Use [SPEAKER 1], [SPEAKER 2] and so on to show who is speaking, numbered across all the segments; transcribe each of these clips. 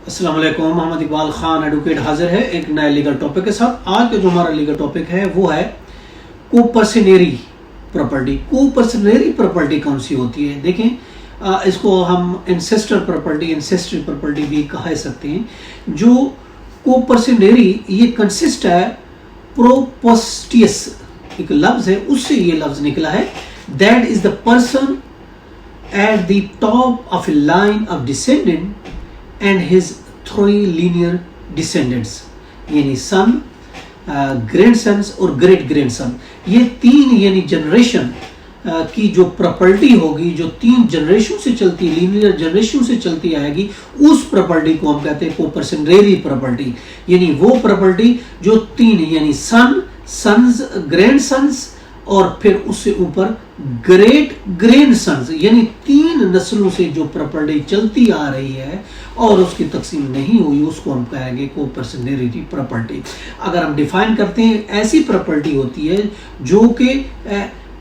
[SPEAKER 1] अस्सलाम वालेकुम। मोहम्मद इकबाल खान एडवोकेट हाजिर है एक नए लीगल टॉपिक के साथ। आज का जो हमारा लीगल टॉपिक है वो है कोपर्सनरी प्रॉपर्टी। कोपर्सनरी प्रॉपर्टी कौन सी होती है? देखें, इसको हम इंसेस्टर प्रॉपर्टी भी कह सकते हैं। जो कोपर्सनरी ये कंसिस्ट है प्रोपोस्टियस, एक लफ्ज है, उससे ये लफ्ज निकला है। That is the person at the top of a line of descendant and his three linear descendants, यानी सन, ग्रैंडसन्स और ग्रेट ग्रैंडसन, ये तीन यानी जनरेशन की जो प्रॉपर्टी होगी, जो तीन जनरेशन से चलती, लीनियर जनरेशन से चलती आएगी, उस प्रॉपर्टी को हम कहते हैं कोपर्सनरी प्रॉपर्टी। यानी वो प्रॉपर्टी जो तीन यानी सन, सन्स, ग्रैंडसन्स और फिर उससे ऊपर ग्रेट ग्रैंडसन्स, यानी तीन नस्लों से जो प्रॉपर्टी चलती आ रही है और उसकी तकसीम नहीं हुई, उसको हम कहेंगे कोपर्सनरी प्रॉपर्टी। अगर हम डिफाइन करते हैं, ऐसी प्रॉपर्टी होती है जो कि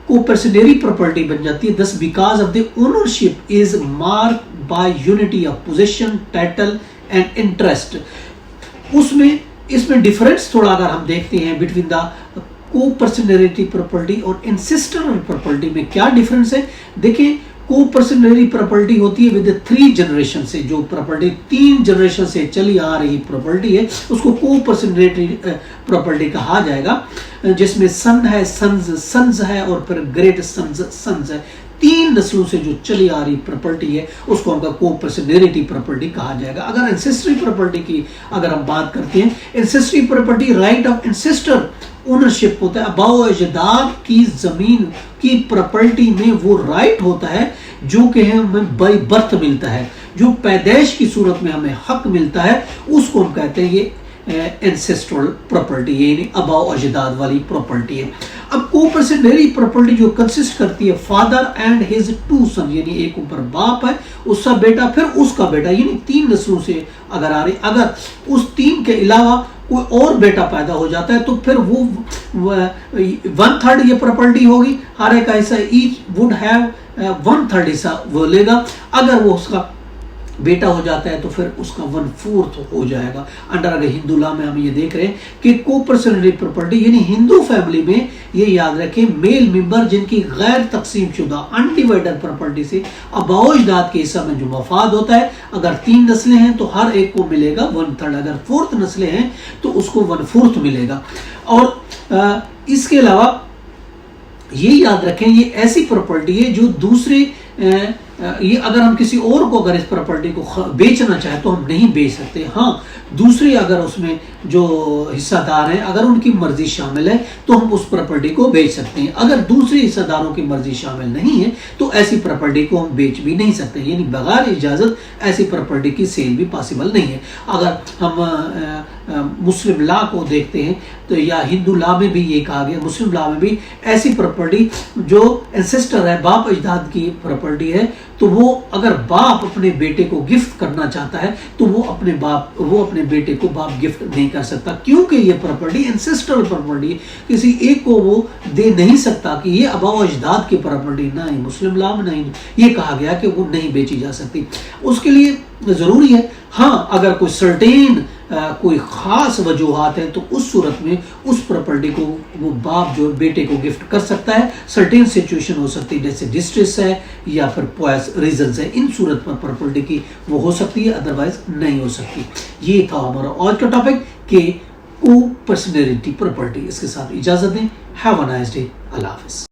[SPEAKER 1] कोपर्सनरी प्रॉपर्टी बन जाती है दस because of the ownership is mark bye unity of position, title and interest. इसमें डिफरेंस थोड़ा अगर हम देखते हैं बिटवीन द कोपर्सनरी प्रॉपर्टी और इंसेस्टरल प्रॉपर्टी में क्या डिफरेंस है। देखिए, कोपर्सनरी प्रॉपर्टी होती है विद थ्री जनरेशन से, जो प्रॉपर्टी तीन जनरेशन से चली आ रही प्रॉपर्टी है उसको कोपर्सनरी प्रॉपर्टी कहा जाएगा, जिसमें सन है, सन्स है और फिर ग्रेट सन्स है। तीन नस्लों से जो चली आ रही प्रॉपर्टी है उसको हमका कोपर्सनरी प्रॉपर्टी कहा जाएगा। अगर इंसेस्टरी प्रॉपर्टी की अगर हम बात करते हैं, ancestral property right of ancestral ownership होता है। अबाओ अजदाद की जमीन की प्रॉपर्टी में वो राइट होता है जो कि हमें बाय बर्थ मिलता है, जो पैदाइश की सूरत में हमें हक मिलता है, उसको हम कहते हैं ये एंसेस्ट्रल प्रॉपर्टी, यानी अबाओ अजदाद वाली प्रॉपर्टी है। अब कोपर्सनरी प्रॉपर्टी जो कंसिस्ट करती है फादर एंड हिज टू सन, यानी एक ऊपर बाप है, उसका बेटा, फिर उसका बेटा, यानी तीन नस्लों से अगर आ रही, अगर उस तीन के अलावा कोई और बेटा पैदा हो जाता है तो फिर वो 1/3 ये प्रॉपर्टी होगी, हर एक हिस्सा, ईच वुड हैव 1/3 हिस्सा वो लेगा। अगर वो उसका बेटा हो जाता है तो फिर उसका 1/4 हो जाएगा। अंडर अगर हिंदू लॉ में हम ये देख रहे हैं कि कोपर्सनरी प्रॉपर्टी यानी हिंदू फैमिली में ये याद रखें, मेल मेंबर जिनकी गैर तकसीम शुदा अनडिवाइडेड प्रॉपर्टी से अबाओ अजदाद के हिस्सा में जो मफाद होता है, अगर तीन नस्लें हैं तो हर एक को मिलेगा 1/3, अगर फोर्थ नस्लें हैं तो उसको 1/4 मिलेगा। और इसके अलावा ये याद रखें, ये ऐसी प्रॉपर्टी है जो दूसरे ये अगर हम किसी और को अगर इस प्रॉपर्टी को बेचना चाहे तो हम नहीं बेच सकते। हाँ, दूसरे अगर उसमें जो हिस्सादार हैं अगर उनकी मर्जी शामिल है तो हम उस प्रॉपर्टी को बेच सकते हैं। अगर दूसरे हिस्सेदारों की मर्जी शामिल नहीं है तो ऐसी प्रॉपर्टी को हम बेच भी नहीं सकते, यानी बगैर इजाज़त ऐसी प्रॉपर्टी की सेल भी पॉसिबल नहीं है। अगर हम मुस्लिम लॉ को देखते हैं तो या हिंदू लॉ में भी ये कहा गया, मुस्लिम लॉ में भी ऐसी प्रॉपर्टी जो एंसेस्टर है, बाप अजदाद की प्रॉपर्टी है, तो वो अगर बाप अपने बेटे को गिफ्ट करना चाहता है तो वो अपने बेटे को बाप गिफ्ट नहीं कर सकता, क्योंकि ये प्रॉपर्टी एंसेस्ट्रल प्रॉपर्टी है, किसी एक को वो दे नहीं सकता कि ये अबाओ अजदाद की प्रॉपर्टी। ना ही मुस्लिम लॉ में नहीं ये कहा गया कि वो नहीं बेची जा सकती। उसके लिए जरूरी है, हाँ, अगर कोई सर्टेन कोई खास वजूहात है तो उस सूरत में उस प्रॉपर्टी को वो बाप जो बेटे को गिफ्ट कर सकता है। सर्टेन सिचुएशन हो सकती है जैसे डिस्ट्रेस है या फिर पॉइस रीजंस है, इन सूरत पर प्रॉपर्टी की वो हो सकती है, अदरवाइज नहीं हो सकती। ये था हमारा आज का टॉपिक कि कोपर्सनरी प्रॉपर्टी। इसके साथ इजाजत दें। Have a nice day. अल्लाह हाफिज़।